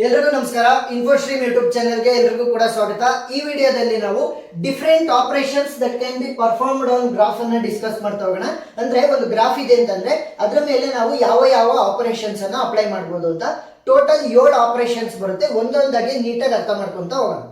ಎಲ್ಲರಿಗೂ ನಮಸ್ಕಾರ. ಇನ್ಫೋಸ್ಟ್ರೀಮ್ ಯೂಟ್ಯೂಬ್ ಚಾನೆಲ್ಗೆ ಎಲ್ಲರಿಗೂ ಕೂಡ ಸ್ವಾಗತ. ಈ ವಿಡಿಯೋದಲ್ಲಿ ನಾವು different operations that can be performed on graph ಅನ್ನ ಡಿಸ್ಕಸ್ ಮಾಡ್ತಾ ಹೋಗೋಣ. ಅಂದ್ರೆ ಒಂದು ಗ್ರಾಫ್ ಇದೆ ಅಂತಂದ್ರೆ ಅದರ ಮೇಲೆ ನಾವು ಯಾವ ಯಾವ ಆಪರೇಷನ್ಸ್ ಅನ್ನ ಅಪ್ಲೈ ಮಾಡಬಹುದು ಅಂತ. ಟೋಟಲ್ 7 ಆಪರೇಷನ್ಸ್ ಬರುತ್ತೆ. ಒಂದೊಂದಾಗಿ ನೀಟಾಗಿ ಅರ್ಥ ಮಾಡ್ಕೊಂತ ಹೋಗೋಣ.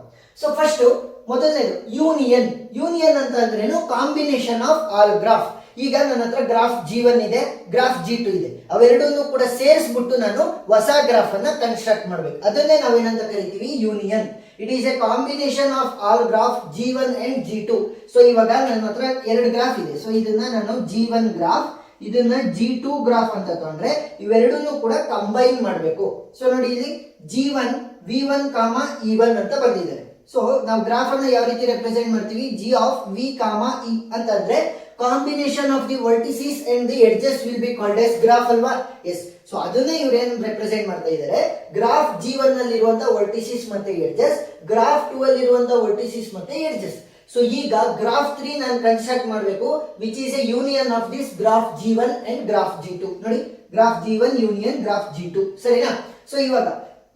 ಸೊ ಫಸ್ಟ್ ಮೊದಲನೇದು ಯೂನಿಯನ್. ಯೂನಿಯನ್ ಅಂತ ಅಂದ್ರೇನು? Combination of all graph. ಈಗ ನನ್ನ ಹತ್ರ ಗ್ರಾಫ್ G1 ಇದೆ, ಗ್ರಾಫ್ G2 ಇದೆ. ಅವೆರಡನ್ನೂ ಕೂಡ ಸೇರಿಸ್ಬಿಟ್ಟು ನಾನು ಹೊಸ ಗ್ರಾಫ್ ಅನ್ನ ಕನ್ಸ್ಟ್ರಕ್ಟ್ ಮಾಡ್ಬೇಕು. ಅದನ್ನೇ ನಾವೇನಂತ ಕರಿತೀವಿ? Union. It is A combination of all graph G1 and G2. So ಇವಾಗ ನನ್ನ ಹತ್ರ ಎರಡು ಗ್ರಾಫ್ ಇದೆ. ಸೊ ಇದನ್ನ ನಾನು G1 ಗ್ರಾಫ್, ಇದನ್ನ G2 ಗ್ರಾಫ್ ಅಂತ ತಗೊಂಡ್ರೆ ಇವೆರಡನ್ನೂ ಕೂಡ ಕಂಬೈನ್ ಮಾಡಬೇಕು. ಸೊ ನೋಡಿ, ಇಲ್ಲಿ G1 V1, E1 ಅಂತ ಬಂದಿದ್ದಾರೆ. ಸೊ ನಾವು ಗ್ರಾಫ್ ಅನ್ನ ಯಾವ ರೀತಿ ರೆಪ್ರೆಸೆಂಟ್ ಮಾಡ್ತೀವಿ? G ಆಫ್ V, E ಅಂತಂದ್ರೆ combination of the vertices and the edges will be called as graph ಅಲ್ವಾ? ಎಸ್. ಸೊ ಅದನ್ನೇ ಇವ್ರು ಏನ್ ರೆಪ್ರೆಸೆಂಟ್ ಮಾಡ್ತಾ ಇದ್ದಾರೆ? ಗ್ರಾಫ್ G1 ನಲ್ಲಿ ಇರುವಂತಹ ವರ್ಟಿಸಿಸ್ ಮತ್ತೆ ಎಡ್ಜಸ್, ಗ್ರಾಫ್ 2 ಅಲ್ಲಿ ಇರುವಂತಹ ವರ್ಟಿಸಿಸ್ ಮತ್ತೆ ಎಡ್ಜಸ್. ಸೊ ಈಗ ಗ್ರಾಫ್ 3 ನಾನು ಕನ್ಸ್ಟ್ರಕ್ಟ್ ಮಾಡಬೇಕು, which is A union of this graph G1 and graph G2. ನೋಡಿ, graph G1 union graph G2, ಸರಿನಾ? ಸೊ ಇವಾಗ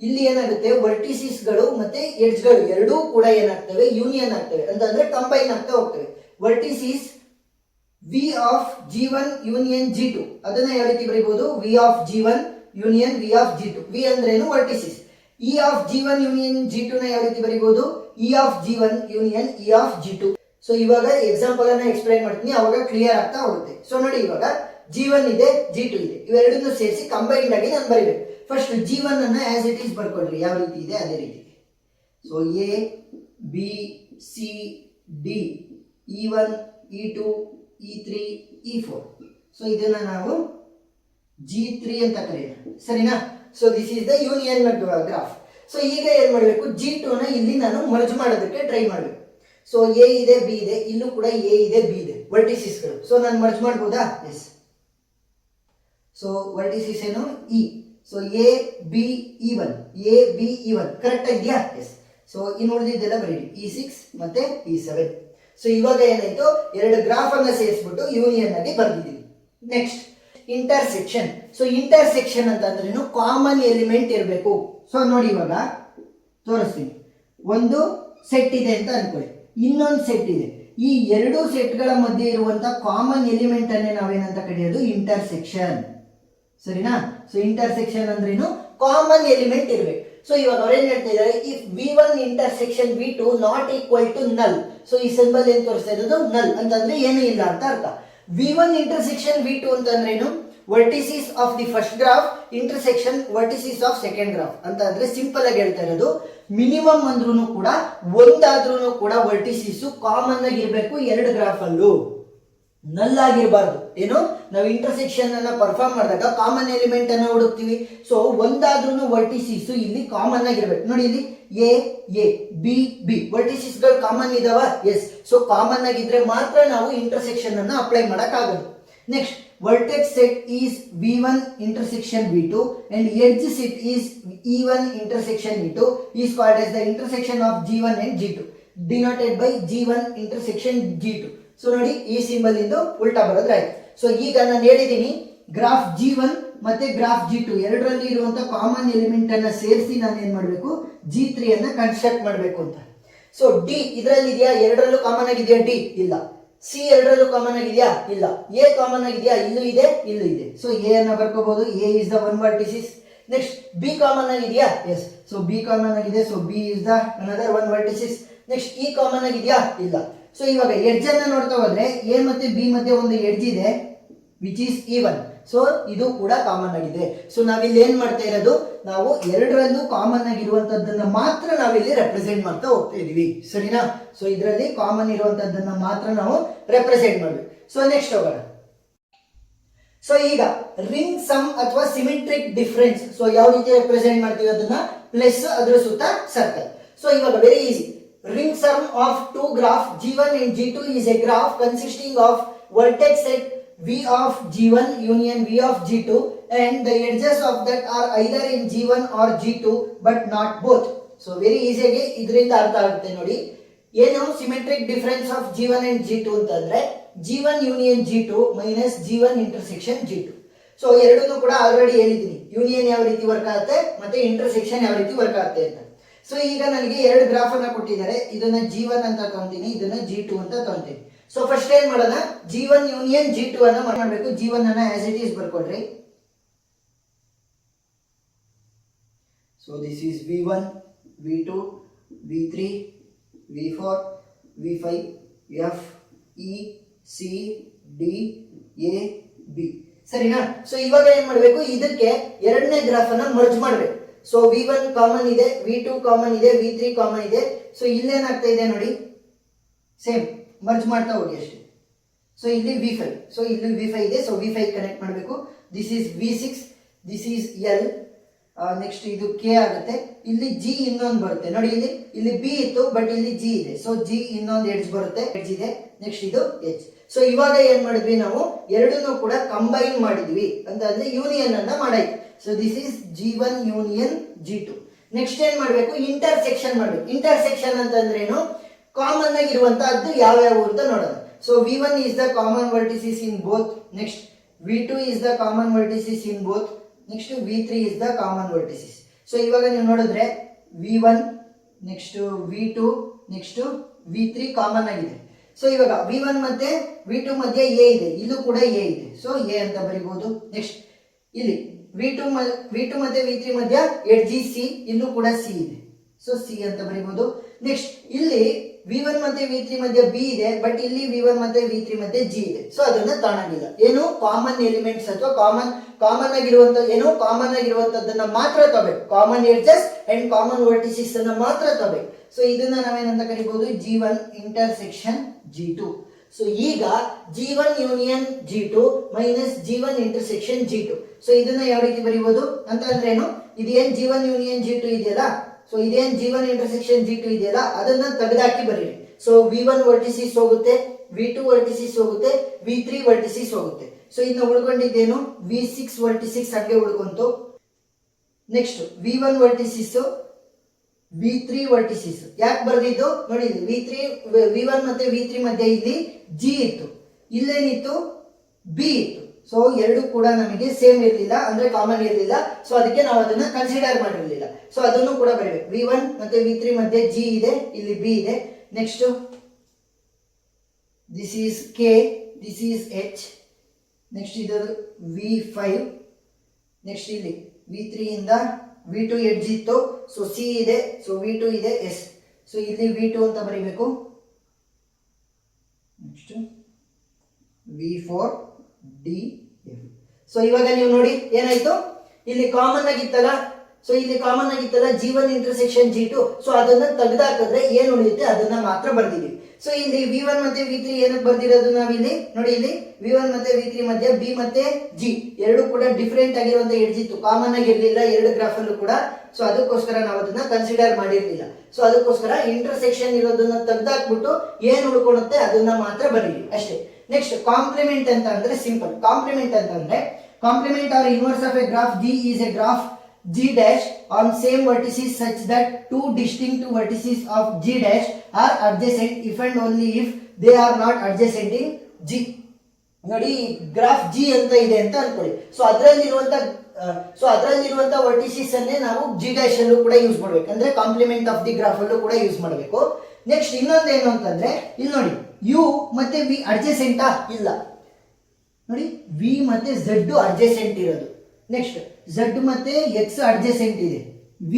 ಇಲ್ಲಿ ಏನಾಗುತ್ತೆ? ವರ್ಟಿಸಿಸ್ ಗಳು ಮತ್ತೆ ಎಡ್ಜ್ ಗಳು ಎರಡೂ ಕೂಡ ಏನಾಗ್ತವೆ? ಯೂನಿಯನ್ ಆಗ್ತವೆ, ಅಂತಂದ್ರೆ ಕಂಬೈನ್ ಆಗ್ತಾ ಹೋಗ್ತವೆ. Vertices V of G1 union G2, ಅದನ್ನ ಯಾವ ರೀತಿ ಬರೀಬಹುದು? V of G1 union V of G2. V ಅಂದ್ರೆ ಏನು? Vertices. E of G1 union G2 ನ ಯಾವ ರೀತಿ ಬರೀಬಹುದು? E of G1 union E of G2. So ಇವಾಗ ಎಕ್ಸಾಂಪಲ್ ಅನ್ನ ಎಕ್ಸ್ಪ್ಲೈನ್ ಮಾಡ್ತೀನಿ, ಅವಾಗ ಕ್ಲಿಯರ್ ಆಗ್ತಾ ಹೋಗುತ್ತೆ. ಸೊ ನೋಡಿ, ಇವಾಗ G1 ಇದೆ, G2 ಇದೆ, ಇವೆರಡನ್ನೂ ಸೇರಿಸಿ ಕಂಬೈನ್ಡ್ ಆಗಿ ನಾನು ಬರೀಬೇಕು. ಫಸ್ಟ್ G1 ಅನ್ನ ಆಸ್ ಇಟ್ ಈಸ್ ಬರ್ಕೊಳ್ರಿ, ಯಾವ ರೀತಿ ಇದೆ ಅದೇ ರೀತಿ. So A B C D E1 E2 E3 E4. So ಇದನ್ನ ನಾವು G3 ಅಂತ ಕರೆಯೋಣ, ಸರಿನಾ? So this is the union graph. So ಈಗ ಏನ್ ಮಾಡಬೇಕು? G2 ನ ಇಲ್ಲಿ ನಾನು ಮರ್ಜ್ ಮಾಡೋದಕ್ಕೆ ಟ್ರೈ ಮಾಡಬೇಕು. ಸೊ A ಇದೆ, B ಇದೆ, ಇಲ್ಲೂ ಕೂಡ A ಇದೆ, B ಇದೆ, ವರ್ಟಿಸಿಸ್ಗಳು. ಸೊ ನಾನು ಮರ್ಜ್ ಮಾಡಬಹುದಾ? ಎಸ್. ಸೊ ವರ್ಟಿಸಿಸ್ ಏನು? E. So A B E1, A B E1 correct ಇದೆಯಾ? ಎಸ್. ಸೊ ಇನ್ನು ಉಳಿದಿದ್ದೆಲ್ಲ ಬರೀರಿ, E6 ಮತ್ತೆ E7. ಸೊ ಇವಾಗ ಏನಾಯ್ತು? ಎರಡು ಗ್ರಾಫ್ ಅನ್ನ ಸೇರಿಸ್ಬಿಟ್ಟು ಯೂನಿಯನ್ ಆಗಿ ಬರ್ದಿದ್ದೀವಿ. Next intersection. ಸೊ ಇಂಟರ್ಸೆಕ್ಷನ್ ಅಂತಂದ್ರೇನು? ಕಾಮನ್ ಎಲಿಮೆಂಟ್ ಇರಬೇಕು. ಸೊ ನೋಡಿ, ಇವಾಗ ತೋರಿಸ್ತೀನಿ. ಒಂದು ಸೆಟ್ ಇದೆ ಅಂತ ಅನ್ಕೊಳ್ಳಿ, ಇನ್ನೊಂದು ಸೆಟ್ ಇದೆ. ಈ ಎರಡು ಸೆಟ್ಗಳ ಮಧ್ಯೆ ಇರುವಂತ ಕಾಮನ್ ಎಲಿಮೆಂಟ್ ಅನ್ನೇ ನಾವೇನಂತ ಕರೆಯೋದು? ಇಂಟರ್ಸೆಕ್ಷನ್, ಸರಿನಾ? ಸೊ ಇಂಟರ್ಸೆಕ್ಷನ್ ಅಂದ್ರೇನು? ಕಾಮನ್ ಎಲಿಮೆಂಟ್ ಇರಬೇಕು. ಸೊ ಇವಾಗ ಅವ್ರೇನ್ ಹೇಳ್ತಾ ಇದ್ದಾರೆ? If V1 intersection V2 not equal to null. So ಈ ಸಿಂಬಲ್ ಏನ್ ತೋರಿಸ್ತಾ ಇರೋದು? ನಲ್ ಅಂತಂದ್ರೆ ಏನೂ ಇಲ್ಲ ಅಂತ ಅರ್ಥ. V1 ಇಂಟರ್ಸೆಕ್ಷನ್ V2 ಅಂತಂದ್ರೇನು? Vertices of the first graph intersection vertices of second graph ಅಂತ. ಅಂದ್ರೆ ಸಿಂಪಲ್ ಆಗಿ ಹೇಳ್ತಾ ಇರೋದು, ಮಿನಿಮಮ್ ಅಂದ್ರೂ ಕೂಡ ಒಂದಾದ್ರೂ ಕೂಡ ವರ್ಟಿಸಿಸ್ ಕಾಮನ್ ಆಗಿ ಇರಬೇಕು ಎರಡು ಗ್ರಾಫ್ ಅಲ್ಲೂ, ನಲ್ ಆಗಿರಬಾರ್ದು. ಏನು? ನಾವು ಇಂಟರ್ಸೆಕ್ಷನ್ ಅನ್ನ ಪರ್ಫಾರ್ಮ್ ಮಾಡಿದಾಗ ಕಾಮನ್ ಎಲಿಮೆಂಟ್ ಅನ್ನ ಹುಡುಕ್ತಿವಿ. ಸೊ ಒಂದಾದ್ರೂ ವರ್ಟಿಸಿಸ್ ಇಲ್ಲಿ ಕಾಮನ್ ಆಗಿರ್ಬೇಕು. ನೋಡಿ, ಇಲ್ಲಿ A B B ವರ್ಟಿಸಿಸ್ ಗಳು ಕಾಮನ್ ಇದಾವ? ಎಸ್. ಸೊ ಕಾಮನ್ ಆಗಿದ್ರೆ ಮಾತ್ರ ನಾವು ಇಂಟರ್ಸೆಕ್ಷನ್ ಅನ್ನ ಅಪ್ಲೈ ಮಾಡಕ್ ಆಗೋದು. Next, vertex set is V1 intersection V2 and edge set is E1 intersection E2 is called as the intersection of G1 and G2 denoted by G1 intersection G2. So ನೋಡಿ, ಈ symbol ಇಂದು ಉಲ್ಟಾ ಬರೋದ್ರೆ ಆಯ್ತು. So ಈಗ ನಾನು ಹೇಳಿದ್ದೀನಿ, graph G1 ಮತ್ತೆ graph G2 ಎರಡರಲ್ಲಿ ಇರುವಂತ ಕಾಮನ್ ಎಲಿಮೆಂಟ್ ಅನ್ನ ಸೇರಿಸಿ ನಾನು ಏನ್ ಮಾಡಬೇಕು? G3 ಅನ್ನ ಕನ್ಸ್ಟ್ರಕ್ಟ್ ಮಾಡಬೇಕು ಅಂತ. ಸೊ D ಇದರಲ್ಲಿ ಇದೆಯಾ? ಎರಡರಲ್ಲೂ ಕಾಮನ್ ಆಗಿದೆಯಾ? D ಇಲ್ಲ. C ಎರಡರಲ್ಲೂ ಕಾಮನ್ ಆಗಿದೆಯಾ? ಇಲ್ಲ. A ಕಾಮನ್ ಆಗಿದೆಯಾ? ಇಲ್ಲೂ ಇದೆ, ಇಲ್ಲೂ ಇದೆ. ಸೊ A ಅನ್ನ ಬರ್ಕೋಬಹುದು. A is the one vertices. Next, B common ಆಗಿದೆಯಾ? ಎಸ್. ಸೊ B ಕಾಮನ್ ಆಗಿದೆ. So B is the another one vertices. Next, E common ಆಗಿದೆಯಾ? ಇಲ್ಲ. ಸೊ ಇವಾಗ ಎಡ್ಜ್ ಅನ್ನ ನೋಡ್ತಾ ಹೋದ್ರೆ A ಮತ್ತೆ B ಮಧ್ಯೆ ಒಂದು ಎಡ್ಜ್ ಇದೆ, ವಿಚ್ ಈಸ್ E1. ಸೊ ಇದು ಕೂಡ ಕಾಮನ್ ಆಗಿದೆ. ಸೊ ನಾವಿಲ್ಲಿ ಏನ್ ಮಾಡ್ತಾ ಇರೋದು? ನಾವು ಎರಡರಲ್ಲೂ ಕಾಮನ್ ಆಗಿರುವಂತದ್ದನ್ನ ಮಾತ್ರ ನಾವಿಲ್ಲಿ ರೆಪ್ರೆಸೆಂಟ್ ಮಾಡ್ತಾ ಹೋಗ್ತಾ ಇದೀವಿ, ಸರಿನಾ? ಸೊ ಇದರಲ್ಲಿ ಕಾಮನ್ ಇರುವಂತದ್ದನ್ನ ಮಾತ್ರ ನಾವು ರೆಪ್ರೆಸೆಂಟ್ ಮಾಡ್ಬೇಕು. ಸೊ ನೆಕ್ಸ್ಟ್ ಹೋಗೋಣ. ಸೊ ಈಗ ರಿಂಗ್ ಸಮ್ ಅಥವಾ ಸಿಮೆಟ್ರಿಕ್ ಡಿಫರೆನ್ಸ್. ಸೊ ಯಾವ ರೀತಿ ರೆಪ್ರೆಸೆಂಟ್ ಮಾಡ್ತೀವಿ? ಅದನ್ನ ಪ್ಲಸ್, ಅದರ ಸುತ್ತ ಸರ್ಕಲ್. ಸೊ ಇವಾಗ very easy. ring sum of two graph G1 and G2 is a graph consisting of vertex set V of G1 union V of G2 and the edges of that are either in G1 or G2 but not both. So very easy ಆಗಿ ಇದರಿಂದ ಅರ್ಥ ಆಗುತ್ತೆ ನೋಡಿ. ಏನು symmetric difference of G1 and G2 ಅಂತಂದ್ರೆ G1 union G2 minus G1 intersection G2. So ಎರಡನ್ನೂ ಕೂಡ already ಹೇಳಿದ್ದೀನಿ, ಯೂನಿಯನ್ ಯಾವ ರೀತಿ ವರ್ಕ್ ಆಗುತ್ತೆ ಮತ್ತೆ ಇಂಟರ್ಸೆಕ್ಷನ್ ಯಾವ ರೀತಿ ವರ್ಕ್ ಆಗುತ್ತೆ ಅಂತ. ಸೊ ಈಗ ನನಗೆ ಎರಡು ಗ್ರಾಫ್ ಅನ್ನ ಕೊಟ್ಟಿದ್ದಾರೆ, ಇದನ್ನ G1 ಅಂತ ತಗೊಂತೀನಿ, ಇದನ್ನ G2 ಅಂತ ತಗೊಂತೀನಿ. ಸೊ ಫಸ್ಟ್ ಏನ್ ಮಾಡೋಣ, G1 ಯೂನಿಯನ್ G2 ಅನ್ನ ಮಾಡಬೇಕು. G1 ಅನ್ನ ಆಸ್ ಇಟ್ ಈಸ್ ಬರ್ಕೊಡ್ರಿ. So this is V1, V2, V3, V4, V5, F, E, C, D, A, B. ಸರಿನಾ? ಸೊ ಇವಾಗ ಏನ್ ಮಾಡಬೇಕು, ಇದಕ್ಕೆ ಎರಡನೇ ಗ್ರಾಫ್ ಅನ್ನ ಮರ್ಜ್ ಮಾಡಬೇಕು. ಸೊ V1 ಕಾಮನ್ ಇದೆ, V2 ಕಾಮನ್ ಇದೆ, V3 ಕಾಮನ್ ಇದೆ. ಸೊ ಇಲ್ಲೇನಾಗ್ತಾ ಇದೆ ನೋಡಿ, ಸೇಮ್ ಮರ್ಜ್ ಮಾಡ್ತಾ ಹೋಗಿ ಅಷ್ಟೇ. ಸೊ ಇಲ್ಲಿ V5, ಸೊ ಇಲ್ಲಿ V5 ಇದೆ, ಸೊ V5 ಕನೆಕ್ಟ್ ಮಾಡಬೇಕು. This is V6, this is L, next ಇದು K ಆಗುತ್ತೆ. ಇಲ್ಲಿ G ಇನ್ನೊಂದು ಬರುತ್ತೆ ನೋಡಿ, ಇಲ್ಲಿ B ಇತ್ತು ಬಟ್ ಇಲ್ಲಿ G ಇದೆ, ಸೊ G ಇನ್ನೊಂದು ಎಡ್ಜ್ ಬರುತ್ತೆ, ಎಡ್ಜ್ ಇದೆ. ನೆಕ್ಸ್ಟ್ ಇದು H. ಸೊ ಇವಾಗ ಏನ್ ಮಾಡಿದ್ವಿ, ನಾವು ಎರಡನ್ನೂ ಕೂಡ ಕಂಬೈನ್ ಮಾಡಿದ್ವಿ ಅಂತಂದ್ರೆ ಯೂನಿಯನ್ ಅನ್ನ ಮಾಡಾಯ್ತು. So this is G1 union G2. Next ಏನ್ ಮಾಡ್ಬೇಕು, ಇಂಟರ್ಸೆಕ್ಷನ್ ಮಾಡ್ಬೇಕು. ಇಂಟರ್ಸೆಕ್ಷನ್ ಅಂತಂದ್ರೆ ಏನು, ಕಾಮನ್ ಆಗಿರುವಂತಹದ್ದು ಯಾವ್ಯಾವು ಅಂತ ನೋಡೋಣ. So V1 is the common vertices in both. Next V2 is the common vertices in both. Next V3 is the common vertices. So ಇವಾಗ ನೀವು ನೋಡಿದ್ರೆ V1, next V2, next V3 common ಆಗಿದೆ. So ಇವಾಗ V1 ಮತ್ತೆ V2 ಮಧ್ಯೆ A ಇದೆ, ಇಲ್ಲೂ ಕೂಡ A ಇದೆ, ಸೊ A ಅಂತ ಬರೀಬಹುದು. ನೆಕ್ಸ್ಟ್ ಇಲ್ಲಿ V2 ಮತ್ತೆ V3 ಮಧ್ಯ ಎಡ್ಜಿ C, ಇಲ್ಲೂ ಕೂಡ C ಇದೆ, ಸೊ C ಅಂತ ಬರೀಬಹುದು. ನೆಕ್ಸ್ಟ್ ಇಲ್ಲಿ V1 ಮತ್ತೆ V3 ಮಧ್ಯ B ಇದೆ, ಬಟ್ ಇಲ್ಲಿ V1 ಮತ್ತೆ V3 ಮಧ್ಯೆ G ಇದೆ, ಸೊ ಅದನ್ನ ತಾಣಂಗಿಲ್ಲ. ಏನು ಕಾಮನ್ ಎಲಿಮೆಂಟ್ಸ್ ಅಥವಾ ಕಾಮನ್ ಆಗಿರುವಂತದ್ದನ್ನ ಮಾತ್ರ ತಗೋಬೇಕು. Common edges and common vertices ಅನ್ನ ಮಾತ್ರ ತಗೋಬೇಕು. ಸೊ ಇದನ್ನ ನಾವೇನಂತ ಕರಿಬಹುದು, G1 ಇಂಟರ್ಸೆಕ್ಷನ್ G2. ಸೊ ಈಗ G1 union G2 minus G1 intersection G2. So ಇದನ್ನ ಯಾವ ರೀತಿ ಬರೀಬಹುದು ಅಂತ ಅಂದ್ರೆ ಏನು, ಇದೇನ್ G1 ಯೂನಿಯನ್ G2 ಇದೆಯಲ್ಲ, ಸೊ ಇದೇನ್ G1 ಇಂಟರ್ಸೆಕ್ಷನ್ G2 ಇದೆಯಲ್ಲ, ಅದನ್ನ ತೆಗೆದಾಕಿ ಬರೀರಿ. ಸೊ V1 ವರ್ಟಿಸಿಸ್ ಹೋಗುತ್ತೆ, V2 ವರ್ಟಿಸಿಸ್ ಹೋಗುತ್ತೆ, V3 ವರ್ಟಿಸಿಸ್ ಹೋಗುತ್ತೆ. ಸೊ ಇನ್ನು ಉಳ್ಕೊಂಡಿದ್ದೇನು, V6 ವರ್ಟಿಸಿಸ್ ಹಂಗೆ ಉಳ್ಕೊಂತು. Next V1 vertices, V3 vertices ಯಾಕೆ ಬರ್ದಿದ್ದು ನೋಡಿ, V1 ಮತ್ತೆ V3 ಮಧ್ಯೆ ಇಲ್ಲಿ G ಇತ್ತು, ಇಲ್ಲೇನಿತ್ತು B ಇತ್ತು. ಸೊ ಎರಡು ಕೂಡ ನಮಗೆ ಸೇಮ್ ಇರಲಿಲ್ಲ, ಅಂದ್ರೆ ಕಾಮನ್ ಇರಲಿಲ್ಲ. ಸೊ ಅದಕ್ಕೆ ನಾವು ಅದನ್ನ ಕನ್ಸಿಡರ್ ಮಾಡಿರಲಿಲ್ಲ. ಸೊ ಅದನ್ನು ಕೂಡ ಬರಬೇಕು. V1 ಮತ್ತೆ V3 ಮಧ್ಯೆ G ಇದೆ, ಇಲ್ಲಿ B ಇದೆ. Next this is K, this is H. Next ಇದು V5. ನೆಕ್ಸ್ಟ್ ಇಲ್ಲಿ V3 ಇಂದ V2 ಎಡ್ಜ್ ಇತ್ತು, ಸೊ C ಇದೆ, ಸೊ V2 ಇದೆ, S. ಸೊ ಇಲ್ಲಿ V2 ಅಂತ ಬರೀಬೇಕು. Next V4 D, F. So ಇವಾಗ ನೀವು ನೋಡಿ ಏನಾಯ್ತು, ಇಲ್ಲಿ ಕಾಮನ್ ಆಗಿತ್ತಲ್ಲ, ಸೊ ಇಲ್ಲಿ ಕಾಮನ್ ಆಗಿತ್ತಲ್ಲ G1 ಇಂಟರ್ಸೆಕ್ಷನ್ G2. ಸೊ ಅದನ್ನ ತೆಗೆದಾಕಿದ್ರೆ ಏನು ಉಳಿಯುತ್ತೆ ಅದನ್ನ ಮಾತ್ರ ಬರ್ದಿದ್ದೀವಿ. ಸೊ ಇಲ್ಲಿ V1 ಮತ್ತೆ V3 ಏನಕ್ಕೆ ಬರ್ದಿರೋದು ನಾವಿಲ್ಲಿ ನೋಡಿ, ಇಲ್ಲಿ V1 ಮತ್ತೆ V3 ಮಧ್ಯ B ಮತ್ತೆ G ಎರಡು ಕೂಡ ಡಿಫರೆಂಟ್ ಆಗಿರುವಂತ ಎಡ್ಜ್ ಇತ್ತು, ಕಾಮನ್ ಆಗಿರ್ಲಿಲ್ಲ ಎರಡು ಗ್ರಾಫ್ ಅಲ್ಲೂ ಕೂಡ. ಸೊ ಅದಕ್ಕೋಸ್ಕರ ನಾವು ಅದನ್ನ ಕನ್ಸಿಡರ್ ಮಾಡಿರ್ಲಿಲ್ಲ. ಸೊ ಅದಕ್ಕೋಸ್ಕರ ಇಂಟರ್ಸೆಕ್ಷನ್ ಇರೋದನ್ನ ತೆಗೆದಾಕ್ಬಿಟ್ಟು ಏನ್ ಉಳ್ಕೊಳುತ್ತೆ ಅದನ್ನ ಮಾತ್ರ ಬರೀರಿ ಅಷ್ಟೇ. ನೆಕ್ಸ್ಟ್ ಕಾಂಪ್ಲಿಮೆಂಟ್ ಅಂತ ಅಂದ್ರೆ ಸಿಂಪಲ್. ಕಾಂಪ್ಲಿಮೆಂಟ್ ಅಂತಂದ್ರೆ complement are inverse of a graph G is a graph G dash on same vertices such that two distinct vertices of G dash are adjacent if and only if they are not adjacent in G. ನೋಡಿ graph G ಅಂತ ಇದೆ ಅಂತ ಅನ್ಕೊಳ್ಳಿ. So ಅದರಲ್ಲಿರುವಂತ vertices ಅನ್ನೇ ನಾವು G dash ಅಲ್ಲೂ ಕೂಡ use ಮಾಡ್ಬೇಕು, ಅಂದ್ರೆ ಕಾಂಪ್ಲಿಮೆಂಟ್ ಆಫ್ ದಿ ಗ್ರಾಫ್ ಅಲ್ಲೂ ಕೂಡ ಯೂಸ್ ಮಾಡಬೇಕು. ನೆಕ್ಸ್ಟ್ ಇನ್ನೊಂದು ಏನು ಅಂತಂದ್ರೆ ಇಲ್ಲಿ ನೋಡಿ U ಮತ್ತೆ V ಅಡ್ಜಸೆಂಟಾ ಇಲ್ಲ ನೋಡಿ, V ಮತ್ತೆ Z ಅಡ್ಜಸೆಂಟ್ ಇರೋದು. ನೆಕ್ಸ್ಟ್ Z ಮತ್ತೆ X ಅಡ್ಜಸೆಂಟ್ ಇದೆ, V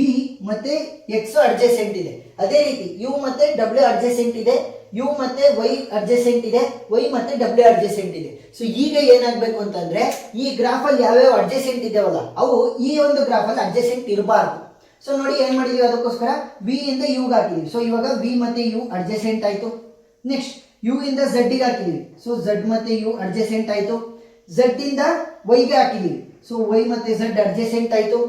ಮತ್ತೆ X ಅಡ್ಜಸೆಂಟ್ ಇದೆ. ಅದೇ ರೀತಿ U ಮತ್ತೆ W ಅಡ್ಜಸೆಂಟ್ ಇದೆ, U ಮತ್ತೆ Y ಅಡ್ಜಸೆಂಟ್ ಇದೆ, Y ಮತ್ತೆ W ಅಡ್ಜಸೆಂಟ್ ಇದೆ. ಸೊ ಈಗ ಏನಾಗಬೇಕು ಅಂತಂದ್ರೆ ಈ ಗ್ರಾಫ್ ಅಲ್ಲಿ ಯಾವ್ಯಾವ ಅಡ್ಜಸೆಂಟ್ ಇದಾವಲ್ಲ ಅವು ಈ ಒಂದು ಗ್ರಾಫ್ ಅಲ್ಲಿ ಅಡ್ಜಸೆಂಟ್ ಇರಬಾರ್ದು. ಸೊ ನೋಡಿ ಏನ್ ಮಾಡಿದೀವಿ, ಅದಕ್ಕೋಸ್ಕರ V ಇಂದ U ಗೆ ಹಾಕಿದೀವಿ. ಸೊ ಇವಾಗ V ಮತ್ತೆ U ಅಡ್ಜಸೆಂಟ್ ಆಯ್ತು. ನೆಕ್ಸ್ಟ್ U ಇಂದ Z ಗೆ ಹಾಕಿದೀವಿ, ಸೊ Z ಮತ್ತೆ U ಅಡ್ಜಸೆಂಟ್ ಆಯ್ತು. Z ಇಂದ Y ಗೆ ಹಾಕಿದೀವಿ, ಸೊ Y ಮತ್ತೆ Z ಅಡ್ಜಸೆಂಟ್ ಆಯ್ತು.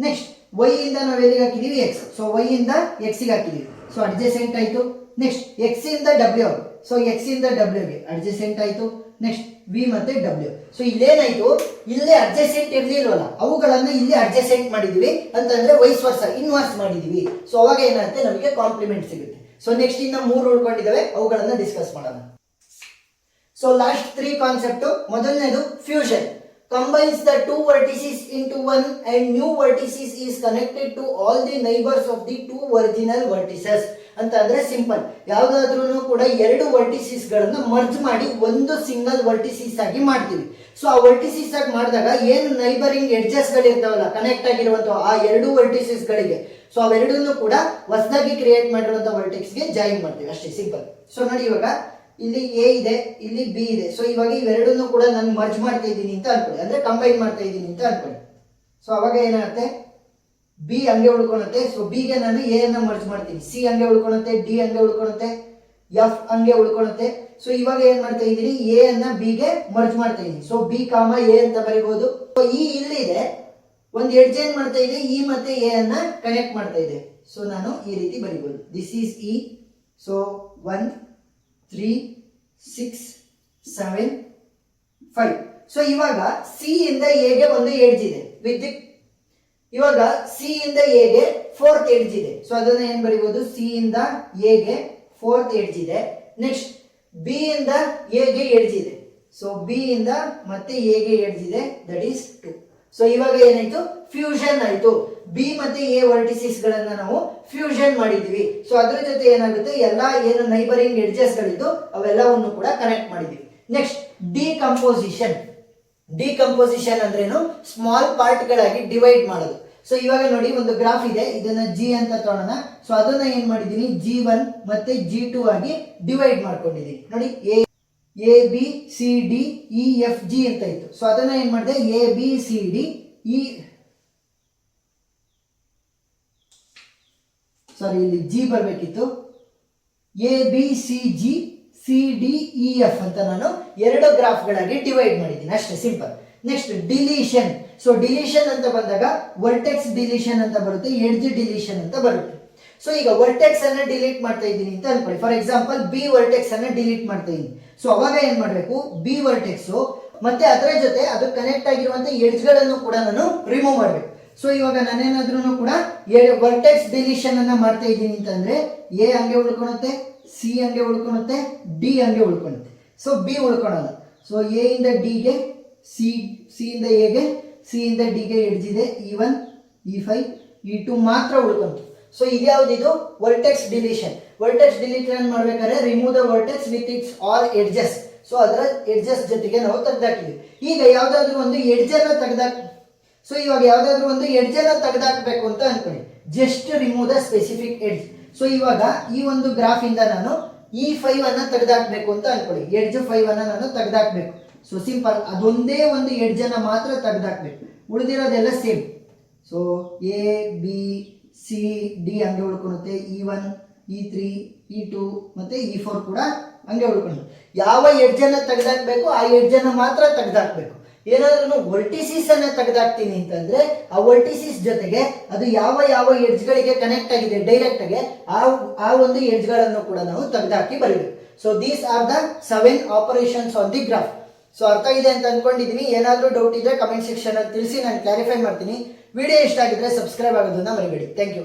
ನೆಕ್ಸ್ಟ್ Y ಇಂದ ನಾವು ಎಲ್ಲಿಗೆ ಹಾಕಿದೀವಿ X, ಸೊ Y ಇಂದ X ಗೆ ಹಾಕಿದೀವಿ, ಸೊ ಅಡ್ಜಸೆಂಟ್ ಆಯ್ತು. ನೆಕ್ಸ್ಟ್ X ಇಂದ W, ಸೊ X ಇಂದ W ಗೆ ಅಡ್ಜಸೆಂಟ್ ಆಯ್ತು. ನೆಕ್ಸ್ಟ್ V ಮತ್ತೆ W. ಸೊ ಇಲ್ಲೇನಾಯ್ತು, ಇಲ್ಲೇ ಅಡ್ಜಸೆಂಟ್ ಇರ್ಲಿಲ್ವಲ್ಲ ಅವುಗಳನ್ನ ಇಲ್ಲಿ ಅಡ್ಜಸೆಂಟ್ ಮಾಡಿದೀವಿ ಅಂತಂದ್ರೆ ವೈಸ್ ವರ್ಸ ಇನ್ವರ್ಸ್ ಮಾಡಿದೀವಿ. ಸೊ ಅವಾಗ ಏನಾಗುತ್ತೆ, ನಮಗೆ ಕಾಂಪ್ಲಿಮೆಂಟ್ ಸಿಗುತ್ತೆ. ಸೊ ನೆಕ್ಸ್ಟ್ ಇನ್ನ 3 ಉಳ್ಕೊಂಡಿದ್ದಾವೆ, ಅವುಗಳನ್ನ ಡಿಸ್ಕಸ್ ಮಾಡೋಣ. So last 3 concept. ಮೊದಲನೇದು fusion. combines the two vertices into one and new vertices is connected to all the neighbors of the two original vertices. ಅಂತ ಅಂದ್ರೆ ಸಿಂಪಲ್, ಯಾವ್ದಾದ್ರೂ ಕೂಡ ಎರಡು ವರ್ಟಿಸಿಸ್ ಗಳನ್ನ ಮರ್ಜ್ ಮಾಡಿ ಒಂದು ಸಿಂಗಲ್ ವರ್ಟಿಸಿಸ್ ಆಗಿ ಮಾಡ್ತೀವಿ. ಸೊ ಆ ವರ್ಟಿಸಿಸ್ ಆಗಿ ಮಾಡಿದಾಗ ಏನು ನೈಬರಿಂಗ್ ಎಡ್ಜಸ್ ಗಳಿರ್ತಾವಲ್ಲ ಕನೆಕ್ಟ್ ಆಗಿರುವಂತಹ ಆ ಎರಡು ವರ್ಟಿಸಿಸ್ ಗಳಿಗೆ, ಸೊ ಅವೆರಡನ್ನು ಕೂಡ ಹೊಸದಾಗಿ ಕ್ರಿಯೇಟ್ ಮಾಡಿರುವಂತಹ ವರ್ಟೆಕ್ಸ್ ಗೆ ಜಾಯಿನ್ ಮಾಡ್ತೀವಿ, ಅಷ್ಟೇ ಸಿಂಪಲ್. ಸೊ ನೋಡಿ ಇವಾಗ ಇಲ್ಲಿ ಎ ಇದೆ, ಇಲ್ಲಿ ಬಿ ಇದೆ. ಸೊ ಇವಾಗ ಇವೆರಡನ್ನು ಕೂಡ ನಾನು ಮರ್ಜ್ ಮಾಡ್ತಾ ಇದ್ದೀನಿ ಅಂತ ಅನ್ಕೊಳ್ಳಿ, ಅಂದ್ರೆ ಕಂಬೈನ್ ಮಾಡ್ತಾ ಇದ್ದೀನಿ ಅಂತ ಅನ್ಕೊಳ್ಳಿ. ಸೊ ಅವಾಗ ಏನಾಗುತ್ತೆ, ಬಿ ಹಂಗೆ ಉಳ್ಕೊಳುತ್ತೆ. ಸೊ ಬಿ ಗೆ ನಾನು ಎ ಅನ್ನ ಮರ್ಜ್ ಮಾಡ್ತೀನಿ, ಸಿ ಹಂಗೆ ಉಳ್ಕೊಳುತ್ತೆ, ಡಿ ಹಂಗೆ ಉಳ್ಕೊಳುತ್ತೆ, ಎಫ್ ಹಂಗೆ ಉಳ್ಕೊಳುತ್ತೆ. ಸೊ ಇವಾಗ ಏನ್ ಮಾಡ್ತಾ ಇದ್ದೀನಿ, ಎ ಅನ್ನ ಬಿ ಗೆ ಮರ್ಜ್ ಮಾಡ್ತಾ ಇದ್ದೀನಿ. ಸೊ ಬಿ ಕಾಮ ಎ ಅಂತ ಬರೀಬಹುದು. ಈ ಇಲ್ಲಿದೆ ಒಂದು ಎಡ್ಜ್ ಏನ್ ಮಾಡ್ತಾ ಇದೆ, ಇ ಮತ್ತೆ ಎ ಅನ್ನ ಕನೆಕ್ಟ್ ಮಾಡ್ತಾ ಇದೆ. ಸೊ ನಾನು ಈ ರೀತಿ ಬರೀಬಹುದು, this is E. So 1 3 6 7 5. So ಇವಾಗ ಸಿ ಇಂದ ಎ ಗೆ ಒಂದು ಎಡ್ಜ್ ಇದೆ ವಿತ್ ಇವಾಗ ಸಿ ಇಂದ ಎ ಗೆ ಫೋರ್ತ್ ಎಡ್ಜ್ ಇದೆ. ಸೊ ಅದನ್ನ ಏನ್ ಬರೀಬಹುದು, ಸಿ ಇಂದ ಎ ಗೆ ಫೋರ್ತ್ ಎಡ್ಜ್ ಇದೆ. ನೆಕ್ಸ್ಟ್ ಬಿ ಇಂದ ಎ ಗೆ ಎಡ್ಜ್ ಇದೆ. ಸೊ ಬಿ ಇಂದ ಮತ್ತೆ ಎ ಗೆ ಎಡ್ಜ್ ಇದೆ, ದಟ್ ಈಸ್ 2. ಸೊ ಇವಾಗ ಏನಾಯ್ತು, ಫ್ಯೂಷನ್ ಆಯ್ತು. ಬಿ ಮತ್ತೆ ಎ ವರ್ಟಿಸಿಸ್ ಗಳನ್ನ ನಾವು ಫ್ಯೂಷನ್ ಮಾಡಿದ್ವಿ. ಸೊ ಅದ್ರ ಜೊತೆ ಏನಾಗುತ್ತೆ, ಎಲ್ಲಾ ಏನು ನೈಬರಿಂಗ್ ಎಡ್ಜಸ್ ಗಳಿದ್ದು ಅವೆಲ್ಲವನ್ನು ಕೂಡ ಕನೆಕ್ಟ್ ಮಾಡಿದ್ವಿ. Next decomposition. ಡಿಕಂಪೋಸಿಷನ್ ಅಂದ್ರೇನು, ಸ್ಮಾಲ್ ಪಾರ್ಟ್ ಗಳಾಗಿ ಡಿವೈಡ್ ಮಾಡೋದು. ಸೊ ಇವಾಗ ನೋಡಿ ಒಂದು ಗ್ರಾಫ್ ಇದೆ, ಇದನ್ನ ಜಿ ಅಂತ ತಗೊಳ್ಳೋಣ. ಸೊ ಅದನ್ನ ಏನ್ ಮಾಡಿದೀನಿ, G1 ಮತ್ತೆ G2 ಆಗಿ ಡಿವೈಡ್ ಮಾಡ್ಕೊಂಡಿದೀನಿ. ನೋಡಿ A B C D E F G ಅಂತ ಇತ್ತು. ಸೊ ಅದನ್ನ ಏನ್ ಮಾಡಿದೆ, A B C D E, sorry ಇಲ್ಲಿ ಜಿ ಬರ್ಬೇಕಿತ್ತು, A B C G C D E F ಅಂತ ನಾನು ಎರಡು ಗ್ರಾಫ್ ಗಳಾಗಿ ಡಿವೈಡ್ ಮಾಡಿದ್ದೀನಿ, ಅಷ್ಟೇ simple. Next deletion. So deletion ಅಂತ ಬಂದಾಗ ವರ್ಟೆಕ್ಸ್ ಡಿಲೀಷನ್ ಅಂತ ಬರುತ್ತೆ, ಎಡ್ಜ್ ಡಿಲೀಷನ್ ಅಂತ ಬರುತ್ತೆ. ಸೊ ಈಗ ವರ್ಟೆಕ್ಸ್ ಅನ್ನ ಡಿಲೀಟ್ ಮಾಡ್ತಾ ಇದ್ದೀನಿ ಅಂತ ಅನ್ಕೊಳ್ಳಿ. ಫಾರ್ ಎಕ್ಸಾಂಪಲ್ ಬಿ ವರ್ಟೆಕ್ಸ್ ಅನ್ನ ಡಿಲೀಟ್ ಮಾಡ್ತಾ ಇದ್ದೀನಿ. ಸೊ ಅವಾಗ ಏನ್ ಮಾಡ್ಬೇಕು, ಬಿ ವರ್ಟೆಕ್ಸ್ ಮತ್ತೆ ಅದರ ಜೊತೆ ಅದು ಕನೆಕ್ಟ್ ಆಗಿರುವಂತ ಎಡ್ಜ್ ಗಳನ್ನು ಕೂಡ ನಾನು ರಿಮೂವ್ ಮಾಡ್ಬೇಕು. ಸೊ ಇವಾಗ ನಾನೇನಾದ್ರೂ ಕೂಡ ವರ್ಟೆಕ್ಸ್ ಡಿಲೀಷನ್ ಅನ್ನ ಮಾಡ್ತಾ ಇದ್ದೀನಿ ಅಂತಂದ್ರೆ ಎ ಹಂಗೆ ಉಳ್ಕೊಳುತ್ತೆ, ಸಿ ಹಂಗೆ ಉಳ್ಕೊಳುತ್ತೆ, ಡಿ ಹಂಗೆ ಉಳ್ಕೊಳುತ್ತೆ. ಸೊ ಬಿ ಉಳ್ಕೊಳಲ್ಲ. ಸೊ ಎ ಇಂದ ಡಿ ಗೆ, ಸಿ ಇಂದ ಎ ಗೆ, ಸಿ ಇಂದ ಡಿ ಗೆ ಎಡ್ಜ್ ಇದೆ, E1 E5 E2 ಮಾತ್ರ ಉಳ್ಕೊಂತು. ಸೊ ಇದ್ಯಾವ್ದಿದು, ವರ್ಟೆಕ್ಸ್ ಡಿಲೀಷನ್. ವರ್ಟೆಕ್ಸ್ ಡಿಲೀಷನ್ ಮಾಡ್ಬೇಕಾದ್ರೆ remove the vertex with its all edges. So ಅದರ ಎಡ್ಜಸ್ ಜೊತೆಗೆ ನಾವು ತೆಗೆದಾಕಿದ್ವಿ. ಈಗ ಯಾವ್ದಾದ್ರು ಒಂದು ಎಡ್ಜ್ ಅನ್ನ ಸೊ ಇವಾಗ ಯಾವ್ದಾದ್ರು ಒಂದು ಎಡ್ಜ್ ಅನ್ನ ತೆಗೆದಾಕ್ಬೇಕು ಅಂತ ಅನ್ಕೊಳ್ಳಿ, just remove the specific edge. So ಇವಾಗ ಈ ಒಂದು ಗ್ರಾಫ್ ಇಂದ ನಾನು E5 ಅನ್ನ ತೆಗೆದಾಕ್ಬೇಕು ಅಂತ ಅನ್ಕೊಳ್ಳಿ, ಎಡ್ಜ್ 5 ಅನ್ನ ನಾನು ತೆಗೆದಾಕ್ಬೇಕು. ಸೊ ಸಿಂಪಲ್, ಅದೊಂದೇ ಒಂದು ಎಡ್ಜ್ ಅನ್ನ ಮಾತ್ರ ತೆಗೆದಾಕ್ಬೇಕು, ಉಳಿದಿರೋದೆಲ್ಲ same. So A B C D ಹಂಗೆ ಉಳ್ಕೊಳುತ್ತೆ, E1 E3 E2 ಮತ್ತೆ E4 ಕೂಡ ಹಂಗೆ ಉಳ್ಕೊಂಡು ಯಾವ ಎಡ್ಜ್ ಅನ್ನ ತೆಗೆದಾಕ್ಬೇಕು ಆ ಎಡ್ಜ್ ಅನ್ನ ಮಾತ್ರ ತೆಗೆದಾಕ್ಬೇಕು. ಏನಾದ್ರೂ ವರ್ಟಿಸಿಸ್ ಅನ್ನ ತೆಗೆದಾಕ್ತೀನಿ ಅಂತಂದ್ರೆ ಆ ವರ್ಟಿಸಿಸ್ ಜೊತೆಗೆ ಅದು ಯಾವ ಯಾವ ಎಡ್ಜ್ ಗಳಿಗೆ ಕನೆಕ್ಟ್ ಆಗಿದೆ ಡೈರೆಕ್ಟ್ ಆಗಿ ಆ ಒಂದು ಎಡ್ಜ್ ಗಳನ್ನು ಕೂಡ ನಾವು ತೆಗೆದಾಕಿ ಬರೀಬೇಕು. So these are the 7 operations on the graph. So ಅರ್ಥ ಇದೆ ಅಂತ ಅನ್ಕೊಂಡಿದೀನಿ. ಏನಾದ್ರೂ ಡೌಟ್ ಇದ್ರೆ ಕಮೆಂಟ್ ಸೆಕ್ಷನ್ ಅಲ್ಲಿ ತಿಳಿಸಿ, ನಾನು ಕ್ಲಾರಿಫೈ ಮಾಡ್ತೀನಿ. ವಿಡಿಯೋ ಇಷ್ಟ ಆಗಿದ್ರೆ ಸಬ್ಸ್ಕ್ರೈಬ್ ಆಗೋದನ್ನ ಮರಿಬೇಡಿ. Thank you.